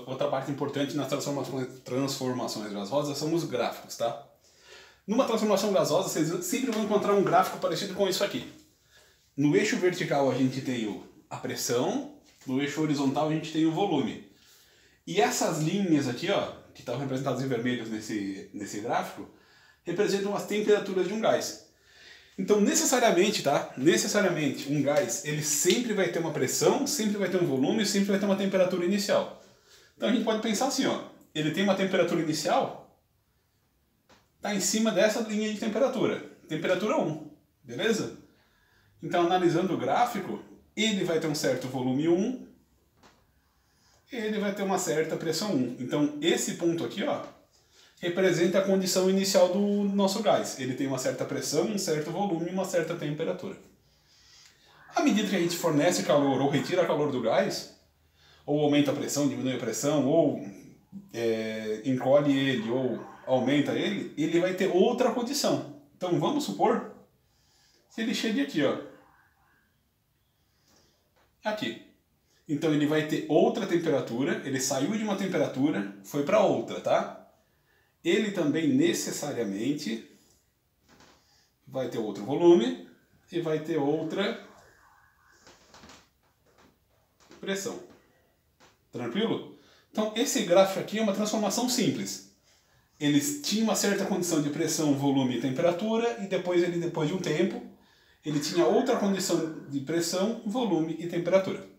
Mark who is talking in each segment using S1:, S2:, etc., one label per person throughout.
S1: outra parte importante nas transformações gasosas são os gráficos, tá? Numa transformação gasosa, vocês sempre vão encontrar um gráfico parecido com isso aqui. No eixo vertical a gente tem a pressão, no eixo horizontal a gente tem o volume. E essas linhas aqui, ó, que estão representadas em vermelho nesse gráfico, representam as temperaturas de um gás. Então, necessariamente, tá? Necessariamente, um gás, ele sempre vai ter uma pressão, sempre vai ter um volume, sempre vai ter uma temperatura inicial. Então, a gente pode pensar assim, ó, ele tem uma temperatura inicial, tá em cima dessa linha de temperatura, temperatura 1, beleza? Então, analisando o gráfico, ele vai ter um certo volume 1, e ele vai ter uma certa pressão 1. Então, esse ponto aqui, ó, representa a condição inicial do nosso gás. Ele tem uma certa pressão, um certo volume e uma certa temperatura. À medida que a gente fornece calor ou retira calor do gás, ou aumenta a pressão, diminui a pressão, ou encolhe ele ou aumenta ele, ele vai ter outra condição. Então vamos supor que ele chegue aqui, ó. Aqui. Então ele vai ter outra temperatura, ele saiu de uma temperatura, foi para outra, tá? Ele também necessariamente vai ter outro volume e vai ter outra pressão. Tranquilo? Então esse gráfico aqui é uma transformação simples. Eles tinham uma certa condição de pressão, volume e temperatura e depois de um tempo, ele tinha outra condição de pressão, volume e temperatura.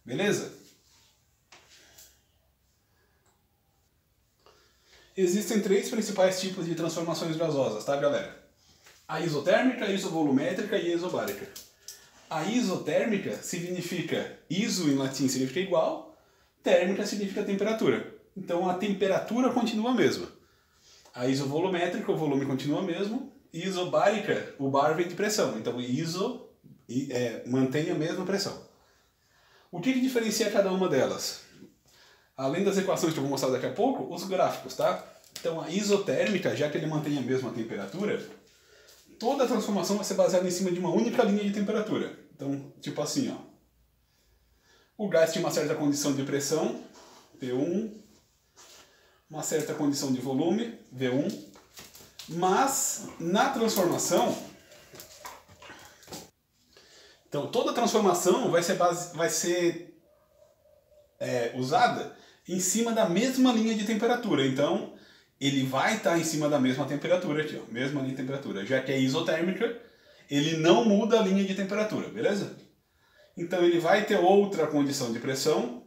S1: Beleza? Existem três principais tipos de transformações gasosas, tá, galera? A isotérmica, a isovolumétrica e a isobárica. A isotérmica significa, iso em latim significa igual, térmica significa temperatura. Então a temperatura continua a mesma. A isovolumétrica, o volume continua o mesmo. Isobárica, o bar vem de pressão. Então iso mantém a mesma pressão. O que diferencia cada uma delas? Além das equações que eu vou mostrar daqui a pouco, os gráficos, tá? Então a isotérmica, já que ele mantém a mesma temperatura, toda a transformação vai ser baseada em cima de uma única linha de temperatura. Então, tipo assim, ó. O gás tinha uma certa condição de pressão, P1, uma certa condição de volume, V1, mas na transformação, então toda transformação vai ser usada em cima da mesma linha de temperatura. Então, ele vai estar em cima da mesma temperatura aqui, ó, mesma linha de temperatura. Já que é isotérmica, ele não muda a linha de temperatura, beleza? Então, ele vai ter outra condição de pressão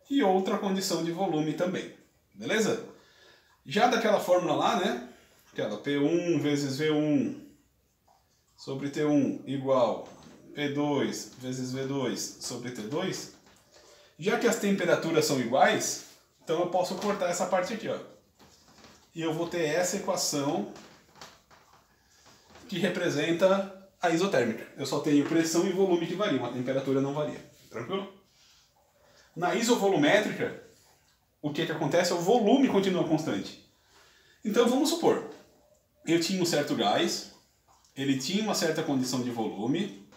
S1: e outra condição de volume também, beleza? Já daquela fórmula lá, né? Aquela P1 vezes V1 sobre T1 igual P2 vezes V2 sobre T2, já que as temperaturas são iguais, então eu posso cortar essa parte aqui, ó. E eu vou ter essa equação que representa a isotérmica. Eu só tenho pressão e volume que variam, a temperatura não varia. Tranquilo? Na isovolumétrica, o que acontece é o volume continua constante. Então vamos supor, eu tinha um certo gás, ele tinha uma certa condição de volume,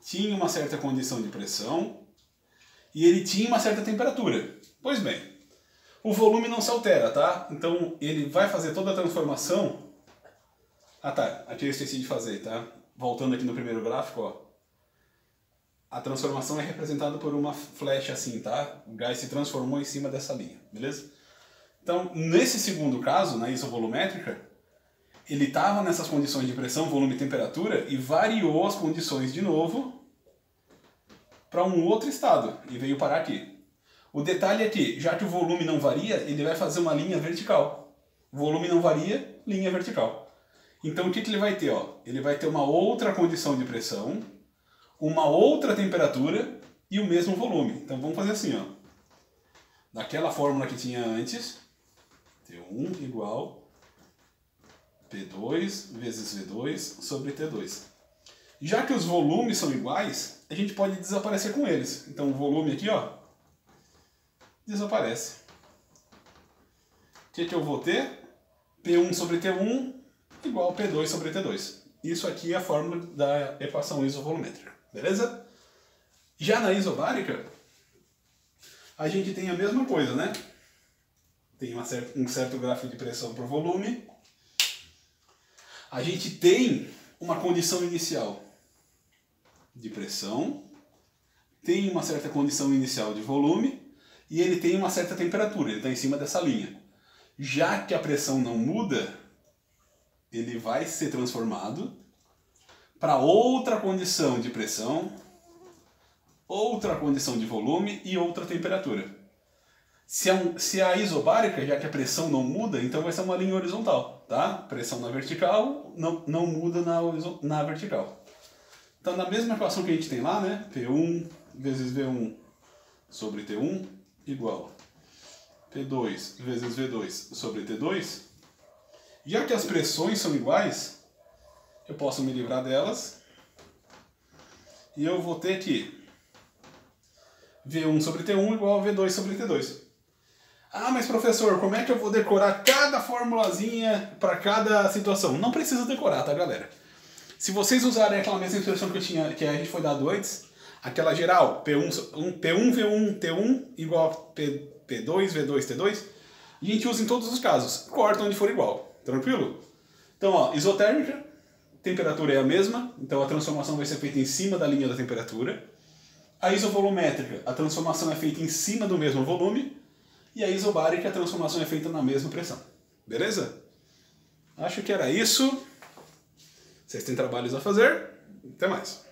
S1: tinha uma certa condição de pressão, e ele tinha uma certa temperatura. Pois bem, o volume não se altera, tá? Então ele vai fazer toda a transformação. Ah tá, aqui eu esqueci de fazer, tá? Voltando aqui no primeiro gráfico, ó. A transformação é representada por uma flecha assim, tá? O gás se transformou em cima dessa linha, beleza? Então, nesse segundo caso, na isovolumétrica, ele estava nessas condições de pressão, volume e temperatura e variou as condições de novo para um outro estado e veio parar aqui. O detalhe é que, já que o volume não varia, ele vai fazer uma linha vertical. O volume não varia, linha vertical. Então o que ele vai ter? Ó? Ele vai ter uma outra condição de pressão, uma outra temperatura e o mesmo volume. Então vamos fazer assim, ó. Daquela fórmula que tinha antes, T1 igual P2 vezes V2 sobre T2. Já que os volumes são iguais, a gente pode desaparecer com eles. Então o volume aqui, ó, desaparece. O que eu vou ter? P1 sobre T1 igual P2 sobre T2. Isso aqui é a fórmula da equação isovolumétrica. Beleza? Já na isobárica, a gente tem a mesma coisa, né? Tem um certo gráfico de pressão por volume. A gente tem uma condição inicial de pressão, tem uma certa condição inicial de volume e ele tem uma certa temperatura, ele está em cima dessa linha. Já que a pressão não muda, ele vai ser transformado para outra condição de pressão, outra condição de volume e outra temperatura. Se a isobárica, já que a pressão não muda, então vai ser uma linha horizontal, tá? Pressão na vertical não muda na vertical. Então, na mesma equação que a gente tem lá, né? P1 vezes V1 sobre T1 igual P2 vezes V2 sobre T2. Já que as pressões são iguais, eu posso me livrar delas. E eu vou ter que V1 sobre T1 igual a V2 sobre T2. Ah, mas professor, como é que eu vou decorar cada formulazinha para cada situação? Não precisa decorar, tá, galera? Se vocês usarem aquela mesma expressão que a gente foi dado antes, aquela geral, P1, V1, T1 igual a P2, V2, T2, a gente usa em todos os casos. Corta onde for igual. Tranquilo? Então, ó, isotérmica, temperatura é a mesma, então a transformação vai ser feita em cima da linha da temperatura. A isovolumétrica, a transformação é feita em cima do mesmo volume. E a isobárica, a transformação é feita na mesma pressão. Beleza? Acho que era isso. Vocês têm trabalhos a fazer. Até mais.